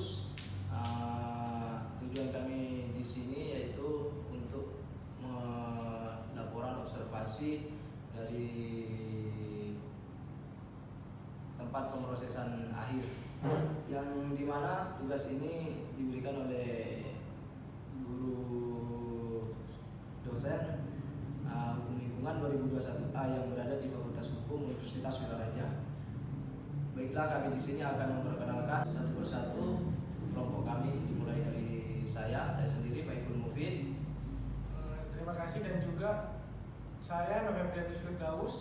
Firdaus. Tujuan kami di sini yaitu untuk melaporan observasi dari tempat pemrosesan akhir, yang dimana tugas ini diberikan oleh guru dosen Hukum Lingkungan 2021A yang berada di Fakultas Hukum Universitas Wiraraja. Baiklah, kami di sini akan memperkenalkan satu persatu kelompok kami, dimulai dari saya sendiri Faikul Mufid. Terima kasih. Dan juga saya Novembrianus Firdaus.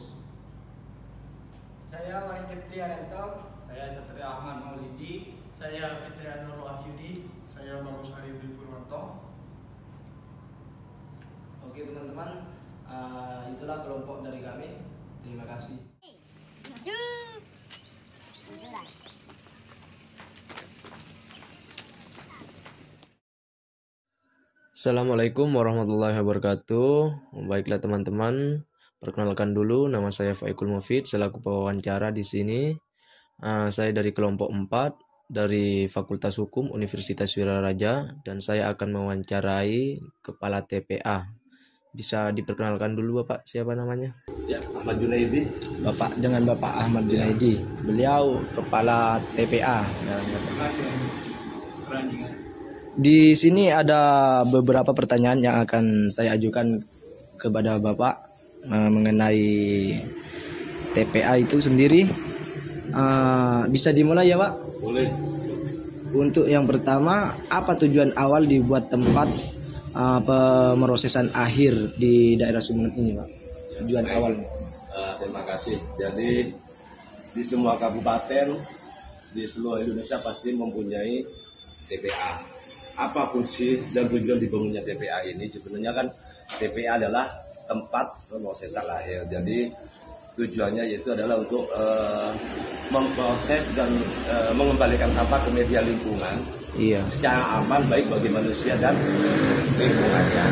Saya Mariski Priyanto. Saya Satria Ahmad Maulidi. Saya Fitrian Nur Wahyudi. Saya Bagus Arifdi Purwanto. Oke teman-teman, itulah kelompok dari kami. Terima kasih. Assalamualaikum warahmatullahi wabarakatuh. Baiklah teman-teman, perkenalkan dulu, nama saya Faikul Mufid selaku pewawancara di sini. Saya dari kelompok 4 dari Fakultas Hukum Universitas Wiraraja, dan saya akan mewawancarai Kepala TPA. Bisa diperkenalkan dulu Bapak, siapa namanya? Ya, Ahmad Junaidi. Bapak Ahmad Junaidi. Beliau Kepala TPA. Di sini ada beberapa pertanyaan yang akan saya ajukan kepada Bapak mengenai TPA itu sendiri. Bisa dimulai ya Pak? Boleh. Untuk yang pertama, apa tujuan awal dibuat tempat pemrosesan akhir di daerah Sumeneb ini Pak? Tujuan awalnya. Terima kasih. Jadi di semua kabupaten di seluruh Indonesia pasti mempunyai TPA. Apa fungsi dan tujuan dibangunnya TPA ini? Sebenarnya kan TPA adalah tempat pemrosesan akhir. Jadi tujuannya yaitu adalah untuk memproses dan mengembalikan sampah ke media lingkungan secara aman, baik bagi manusia dan lingkungannya.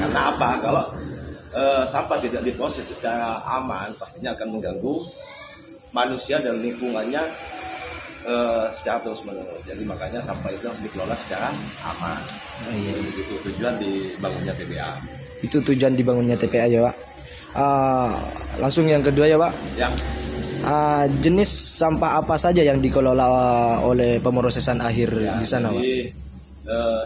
Karena apa? Kalau sampah tidak diproses secara aman, pastinya akan mengganggu manusia dan lingkungannya secara terus menerus. Jadi makanya sampah itu harus dikelola secara aman. Itu tujuan dibangunnya TPA. Itu tujuan dibangunnya TPA ya Pak. Langsung yang kedua ya Pak. Ya. Jenis sampah apa saja yang dikelola oleh pemrosesan akhir di sana Pak? Jadi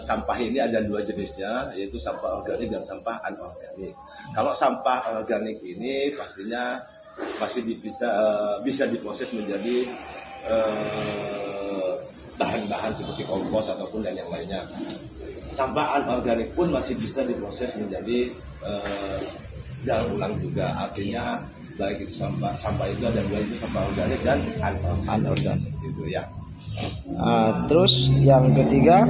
sampah ini ada dua jenisnya, yaitu sampah organik dan sampah anorganik. Kalau sampah organik ini pastinya masih bisa diproses menjadi bahan-bahan seperti kompos ataupun dan yang lainnya. Sampah anorganik pun masih bisa diproses menjadi daur ulang juga. Artinya baik itu sampah itu ada dua, itu sampah organik dan anorganik itu ya. Terus yang ketiga,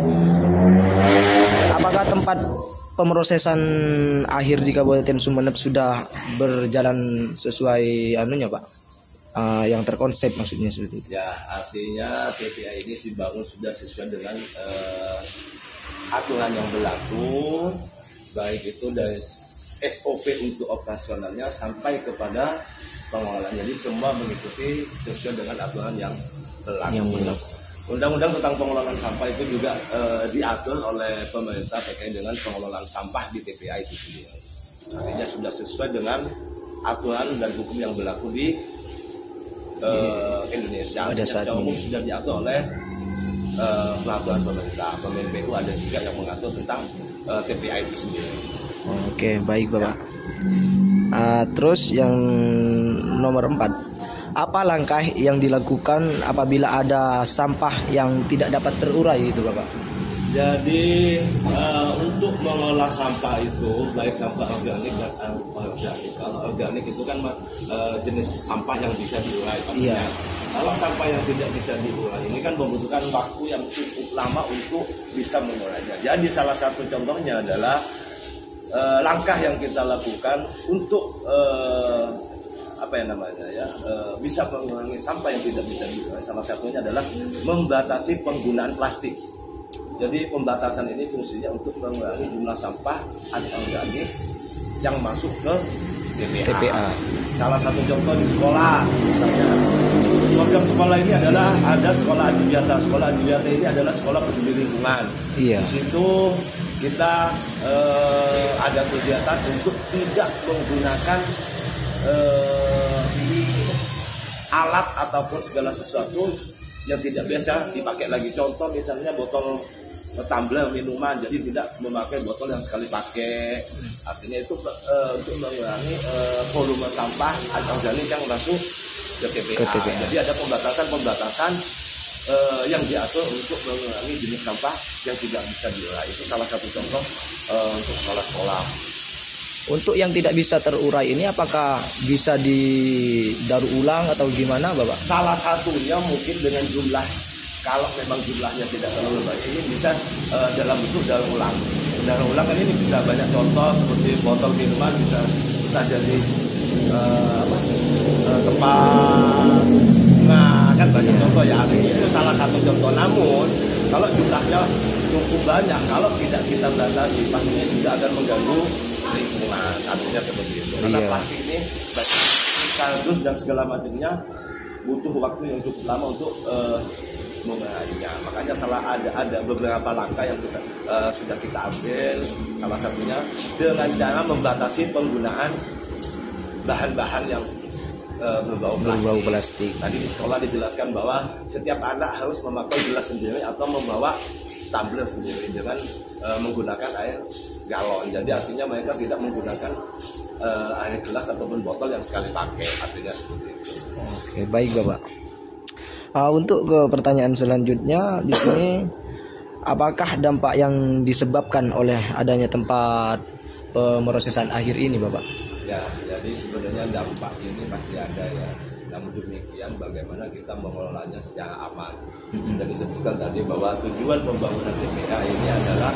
apakah tempat pemrosesan akhir di Kabupaten Sumeneb sudah berjalan sesuai anunya Pak? Yang terkonsep maksudnya seperti itu. Ya, artinya TPA ini dibangun sudah sesuai dengan aturan yang berlaku, baik itu dari SOP untuk operasionalnya sampai kepada pengelolaan. Jadi semua mengikuti sesuai dengan aturan yang berlaku. Undang-undang tentang pengelolaan sampah itu juga diatur oleh pemerintah terkait dengan pengelolaan sampah di TPA itu sendiri. Artinya sudah sesuai dengan aturan dan hukum yang berlaku di Indonesia. Secara umum sudah diatur oleh peraturan pemerintah. Kemenpu ada juga yang mengatur tentang TPA itu sendiri. Oke, baik Bapak. Terus yang nomor 4, apa langkah yang dilakukan apabila ada sampah yang tidak dapat terurai itu Bapak? Jadi untuk mengolah sampah itu baik sampah organik dan anorganik. Kalau organik itu kan jenis sampah yang bisa diurai pastinya. Kalau sampah yang tidak bisa diurai ini kan membutuhkan waktu yang cukup lama untuk bisa mengurainya. Jadi salah satu contohnya adalah langkah yang kita lakukan untuk bisa mengurangi sampah yang tidak bisa diurai. Salah satunya adalah membatasi penggunaan plastik. Jadi pembatasan ini fungsinya untuk mengurangi jumlah sampah anorganik yang masuk ke TPA. Salah satu contoh di sekolah misalnya program sekolah ini adalah ada sekolah Adiwiyata. Sekolah Adiwiyata ini adalah sekolah peduli lingkungan. Iya. Di situ kita ada kegiatan untuk tidak menggunakan alat ataupun segala sesuatu yang tidak biasa dipakai lagi. Contoh misalnya botol tumbler minuman, jadi tidak memakai botol yang sekali pakai. Artinya itu untuk mengurangi volume sampah anorganik yang masuk ke TPA. Jadi ada pembatasan yang diatur untuk mengurangi jenis sampah yang tidak bisa diurai. Itu salah satu contoh untuk sekolah-sekolah. Untuk yang tidak bisa terurai ini apakah bisa didaur ulang atau gimana, Bapak? Salah satunya mungkin dengan jumlah, kalau memang jumlahnya tidak terlalu banyak, ini bisa dalam bentuk daur ulang. Daur ulang ini bisa banyak contoh, seperti botol minuman bisa kita jadi tempat. Nah, kan banyak contoh ya. Itu salah satu contoh. Namun kalau jumlahnya cukup banyak, kalau tidak kita batasi, pastinya juga akan mengganggu lingkungan. Artinya seperti itu. Karena plastik ini kardus dan segala macamnya butuh waktu yang cukup lama untuk mengurainya. Makanya ada beberapa langkah yang sudah kita ambil. Salah satunya dengan cara membatasi penggunaan bahan-bahan yang berbau plastik. Tadi di sekolah dijelaskan bahwa setiap anak harus memakai gelas sendiri atau membawa tumbler sendiri dengan menggunakan air galon. Jadi artinya mereka tidak menggunakan air gelas ataupun botol yang sekali pakai. Artinya seperti itu. Oke, baik Bapak. Untuk ke pertanyaan selanjutnya di sini, apakah dampak yang disebabkan oleh adanya tempat pemrosesan akhir ini, Bapak? Ya, jadi sebenarnya dampak ini pasti ada ya. Namun demikian bagaimana kita mengelolanya secara aman. Sudah disebutkan tadi bahwa tujuan pembangunan TPA ini adalah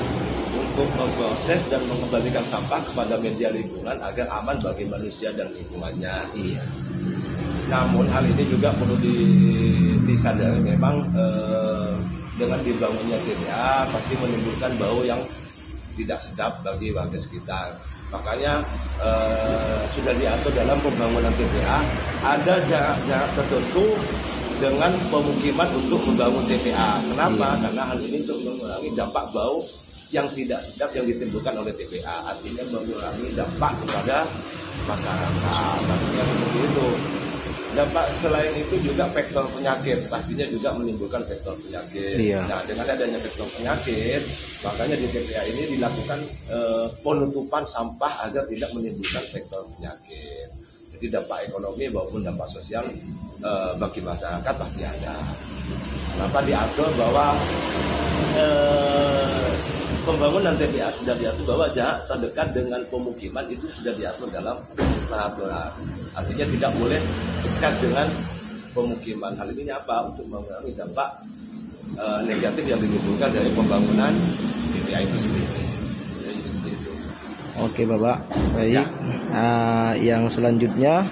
untuk memproses dan mengembalikan sampah kepada media lingkungan agar aman bagi manusia dan lingkungannya. Iya. Namun hal ini juga perlu disadari, memang dengan dibangunnya TPA pasti menimbulkan bau yang tidak sedap bagi warga sekitar. Makanya sudah diatur dalam pembangunan TPA ada jarak-jarak tertentu dengan pemukiman untuk membangun TPA. Kenapa? Karena hal ini untuk mengurangi dampak bau yang tidak sedap yang ditimbulkan oleh TPA. Artinya mengurangi dampak kepada masyarakat. Artinya seperti itu. Dampak selain itu juga faktor penyakit, pastinya juga menimbulkan faktor penyakit. Iya. Nah, dengan adanya faktor penyakit, makanya di TPA ini dilakukan penutupan sampah agar tidak menimbulkan faktor penyakit. Jadi dampak ekonomi maupun dampak sosial bagi masyarakat pasti ada. Kenapa diatur bahwa pembangunan TPA sudah diatur bahwa jarak terdekat dengan pemukiman itu sudah diatur dalam peraturan. Artinya tidak boleh dekat dengan pemukiman. Hal ini apa? Untuk mengurangi dampak negatif yang ditimbulkan dari pembangunan TPA itu sendiri. Jadi seperti itu. Oke Bapak, baik. Ya. Yang selanjutnya,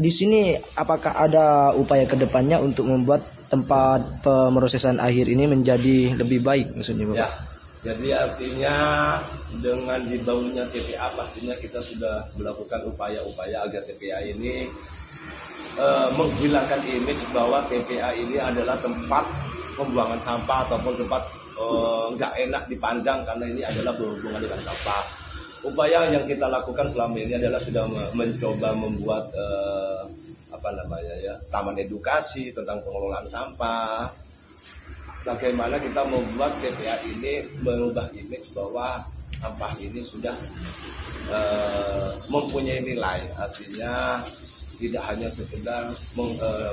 di sini apakah ada upaya kedepannya untuk membuat tempat pemrosesan akhir ini menjadi lebih baik, maksudnya Bapak? Ya, jadi artinya dengan dibangunnya TPA pastinya kita sudah melakukan upaya-upaya agar TPA ini menghilangkan image bahwa TPA ini adalah tempat pembuangan sampah ataupun tempat nggak enak dipandang karena ini adalah berhubungan dengan sampah. Upaya yang kita lakukan selama ini adalah sudah mencoba membuat taman edukasi tentang pengelolaan sampah. Bagaimana kita membuat TPA ini merubah image bahwa sampah ini sudah mempunyai nilai. Artinya tidak hanya sekedar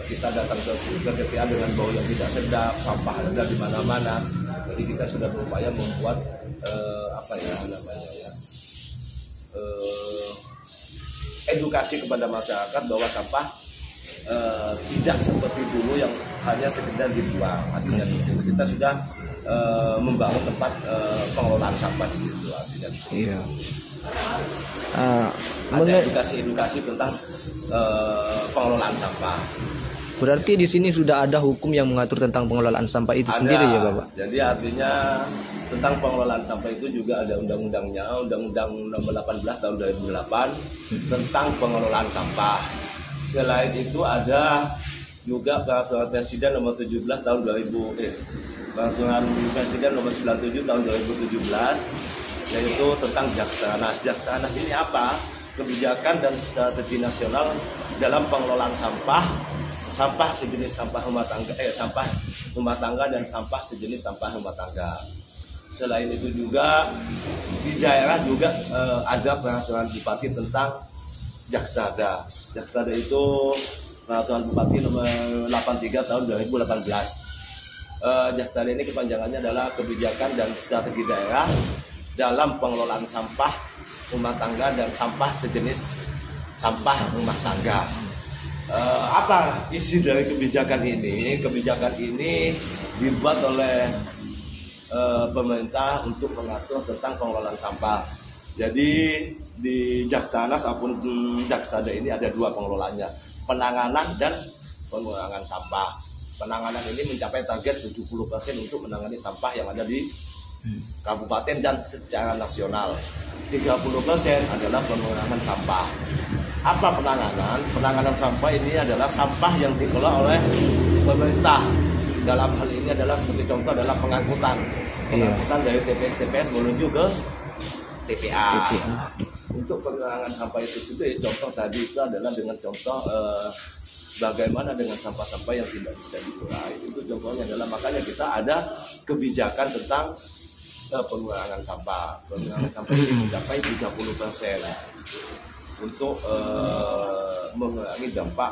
kita datang ke TPA dengan bau yang tidak sedap, sampah ada di mana-mana. Jadi kita sudah berupaya membuat edukasi kepada masyarakat bahwa sampah tidak seperti dulu yang hanya sekedar dibuang. Artinya seperti itu. Kita sudah membangun tempat pengelolaan sampah di situ. Artinya iya. Ada edukasi tentang pengelolaan sampah. Berarti di sini sudah ada hukum yang mengatur tentang pengelolaan sampah itu sendiri ya Bapak? Jadi artinya tentang pengelolaan sampah itu juga ada undang-undangnya, Undang-Undang Nomor 18 tahun 2008 tentang pengelolaan sampah. Selain itu ada juga Peraturan Presiden Nomor 17 tahun 2000 Peraturan Presiden Nomor 97 tahun 2017 yaitu tentang Jakstranas. Jakstranas ini apa? Kebijakan dan strategi nasional dalam pengelolaan sampah sejenis sampah rumah tangga dan sampah sejenis sampah rumah tangga. Selain itu juga di daerah juga ada peraturan bupati tentang Jakstrada. Jakstrada itu peraturan bupati nomor 83 tahun 2018. Jakstrada ini kepanjangannya adalah kebijakan dan strategi daerah dalam pengelolaan sampah rumah tangga dan sampah sejenis sampah rumah tangga. Apa isi dari kebijakan ini? Kebijakan ini dibuat oleh pemerintah untuk mengatur tentang pengelolaan sampah. Jadi di Jakstranas maupun Jakstrada ini ada dua pengelolaannya, penanganan dan pengurangan sampah. Penanganan ini mencapai target 70% untuk menangani sampah yang ada di kabupaten dan secara nasional. 30% adalah pengurangan sampah. Apa penanganan? Penanganan sampah ini adalah sampah yang dikelola oleh pemerintah. Dalam hal ini adalah seperti contoh adalah pengangkutan dari TPS menuju ke TPA. Untuk pengurangan sampah itu sendiri, contoh tadi itu adalah dengan contoh bagaimana dengan sampah-sampah yang tidak bisa dikurai. Itu contohnya adalah makanya kita ada kebijakan tentang pengurangan sampah. Pengurangan sampah ini mencapai 30% untuk mengurangi dampak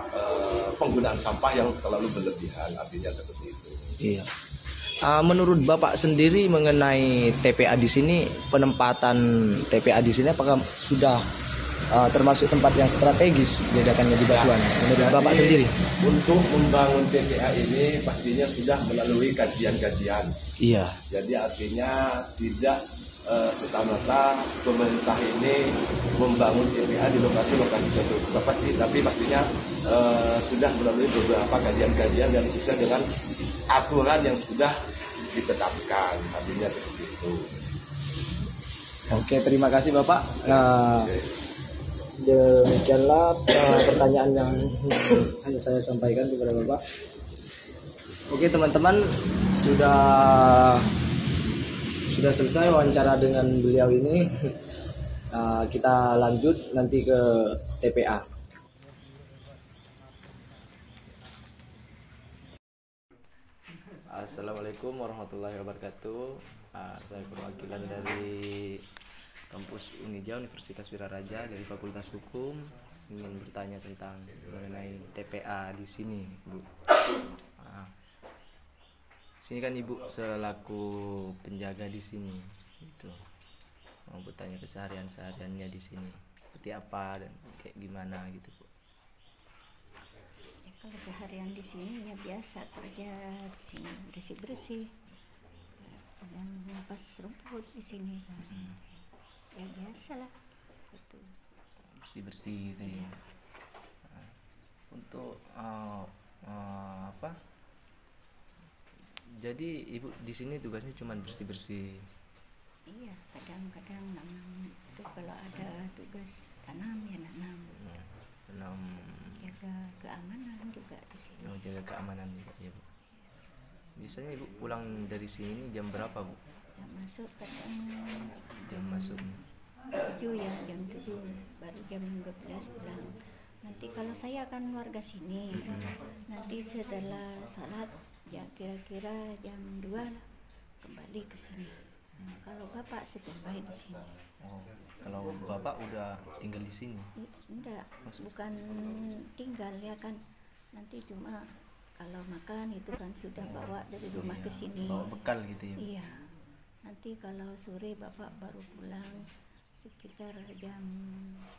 penggunaan sampah yang terlalu berlebihan, artinya seperti itu. Iya. Menurut Bapak sendiri mengenai TPA di sini, penempatan TPA di sini apakah sudah termasuk tempat yang strategis diadakannya di Batuan? Menurut Bapak sendiri? Untuk membangun TPA ini pastinya sudah melalui kajian-kajian. Iya. Jadi artinya tidak serta-merta pemerintah ini membangun TPA di lokasi-lokasi tertentu. Tapi pastinya sudah melalui beberapa kajian-kajian dan sesuai dengan aturan yang sudah ditetapkan, artinya seperti itu. Oke, terima kasih Bapak. Demikianlah pertanyaan yang hanya saya sampaikan kepada Bapak. Oke teman-teman, sudah selesai wawancara dengan beliau ini. Kita lanjut nanti ke TPA. Assalamualaikum warahmatullahi wabarakatuh. Saya perwakilan dari kampus Unija Universitas Wiraraja dari Fakultas Hukum, ingin bertanya tentang mengenai TPA di sini, Bu. Sini kan Ibu selaku penjaga di sini, gitu. Mau bertanya kesehariannya di sini seperti apa dan kayak gimana gitu, Bu. Kalau seharian di sini ya biasa kerja di sini bersih-bersih, dan ngelepas rumput di sini. Ya biasalah gitu. Bersih-bersih gitu ya. Untuk apa? Jadi Ibu di sini tugasnya cuma bersih-bersih. Iya, kadang-kadang nanam itu kalau ada tugas tanam ya nanam. Nanam. Jaga keamanan juga di sini. Jaga keamanan juga ya, Bu. Biasanya Ibu pulang dari sini jam berapa, Bu? Jam masuk kadang Jam masuk 7 ya, jam 7 baru jam 12 pulang. Nanti kalau saya kan warga sini, nanti setelah salat ya kira-kira jam 2 lah kembali ke sini. Kalau Bapak standby di sini. Oh, kalau Bapak udah tinggal di sini? Enggak, bukan tinggal ya kan. Nanti cuma kalau makan itu kan sudah bawa dari rumah ke sini. Bawa bekal gitu ya? Iya. Nanti kalau sore Bapak baru pulang sekitar jam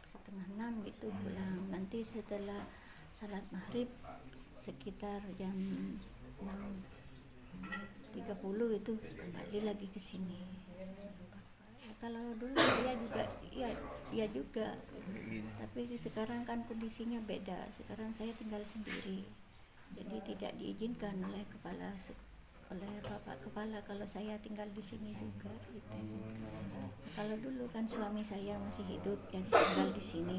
5:30 gitu pulang. Nanti setelah salat maghrib sekitar jam 6:30 itu kembali lagi ke sini. Kalau dulu dia juga, tapi sekarang kan kondisinya beda. Sekarang saya tinggal sendiri, jadi tidak diizinkan oleh kepala oleh Bapak Kepala kalau saya tinggal di sini juga gitu. Kalau dulu kan suami saya masih hidup ya tinggal di sini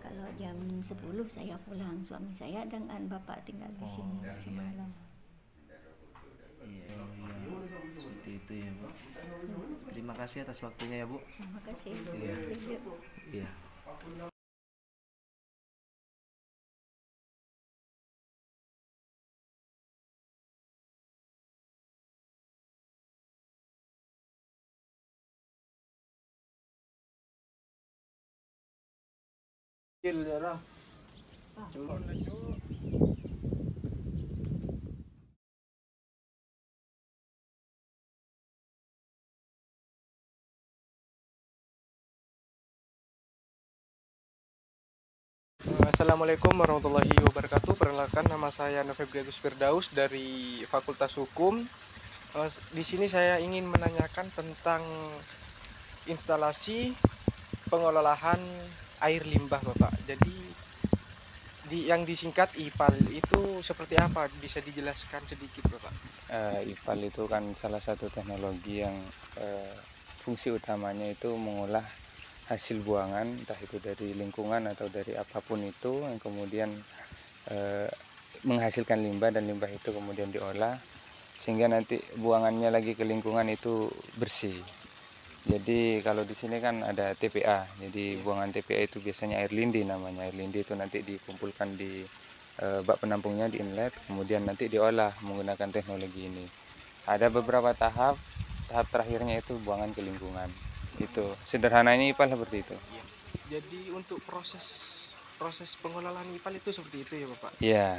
kalau jam 10 saya pulang, suami saya dengan bapak tinggal di sini semalam. Iya, seperti itu ya Bu. Terima kasih atas waktunya ya Bu. Terima kasih. Iya. Iya. Assalamualaikum warahmatullahi wabarakatuh. Perkenalkan, nama saya Novembrianus Firdaus dari Fakultas Hukum. Di sini saya ingin menanyakan tentang instalasi pengelolaan air limbah, Bapak. Jadi yang disingkat IPAL itu seperti apa? Bisa dijelaskan sedikit, Bapak? IPAL itu kan salah satu teknologi yang fungsi utamanya itu mengolah hasil buangan, entah itu dari lingkungan atau dari apapun itu, yang kemudian menghasilkan limbah, dan limbah itu kemudian diolah sehingga nanti buangannya lagi ke lingkungan itu bersih. Jadi kalau di sini kan ada TPA, jadi buangan TPA itu biasanya air lindi namanya. Air lindi itu nanti dikumpulkan di bak penampungnya di inlet, kemudian nanti diolah menggunakan teknologi ini. Ada beberapa tahap terakhirnya itu buangan ke lingkungan. Itu sederhananya IPAL seperti itu. Jadi untuk proses pengelolaan IPAL itu seperti itu ya, Bapak? Iya.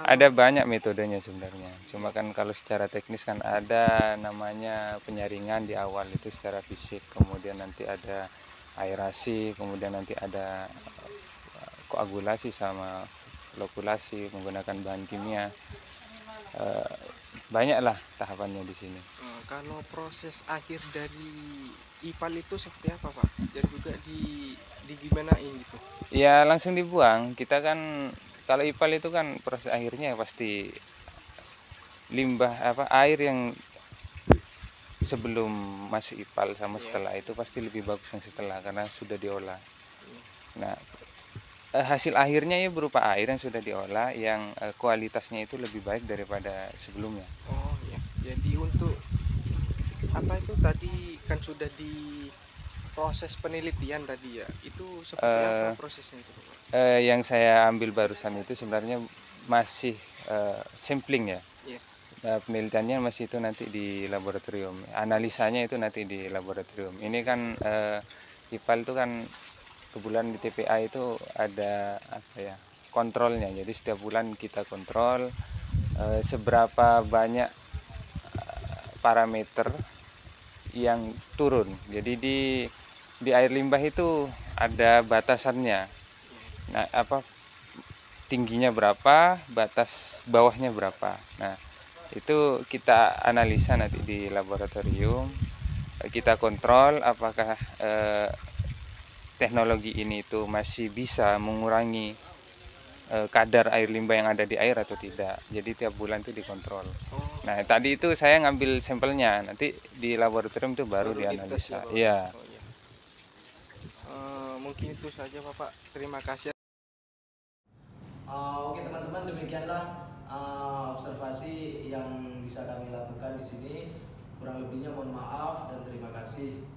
Ada banyak metodenya sebenarnya. Cuma kan kalau secara teknis kan ada namanya penyaringan di awal itu secara fisik, kemudian nanti ada aerasi, kemudian nanti ada koagulasi sama flokulasi menggunakan bahan kimia. Banyaklah tahapannya di sini. Kalau proses akhir dari IPAL itu seperti apa, Pak? Dan juga digimanain gitu? Ya langsung dibuang. Kita kan kalau IPAL itu kan proses akhirnya pasti limbah air yang sebelum masuk IPAL sama setelah itu pasti lebih bagus yang setelah karena sudah diolah. Nah, hasil akhirnya ya berupa air yang sudah diolah yang kualitasnya itu lebih baik daripada sebelumnya. Oh ya. Jadi untuk apa itu tadi kan sudah di proses penelitian tadi ya, itu seperti apa prosesnya itu, Pak? Yang saya ambil barusan itu sebenarnya masih sampling ya. Yeah. Penelitiannya masih itu nanti di laboratorium, analisanya itu nanti di laboratorium. Ini kan IPAL itu kan kebulan di TPA itu ada apa ya, kontrolnya. Jadi setiap bulan kita kontrol seberapa banyak parameter yang turun. Jadi di air limbah itu ada batasannya. Nah, tingginya berapa, batas bawahnya berapa. Nah, itu kita analisa nanti di laboratorium. Kita kontrol apakah teknologi ini itu masih bisa mengurangi kadar air limbah yang ada di air atau tidak. Jadi tiap bulan itu dikontrol. Nah, tadi itu saya ngambil sampelnya, nanti di laboratorium itu baru dianalisa. Iya. Mungkin itu saja, Bapak. Terima kasih. Oke teman-teman, demikianlah observasi yang bisa kami lakukan di sini. Kurang lebihnya mohon maaf dan terima kasih.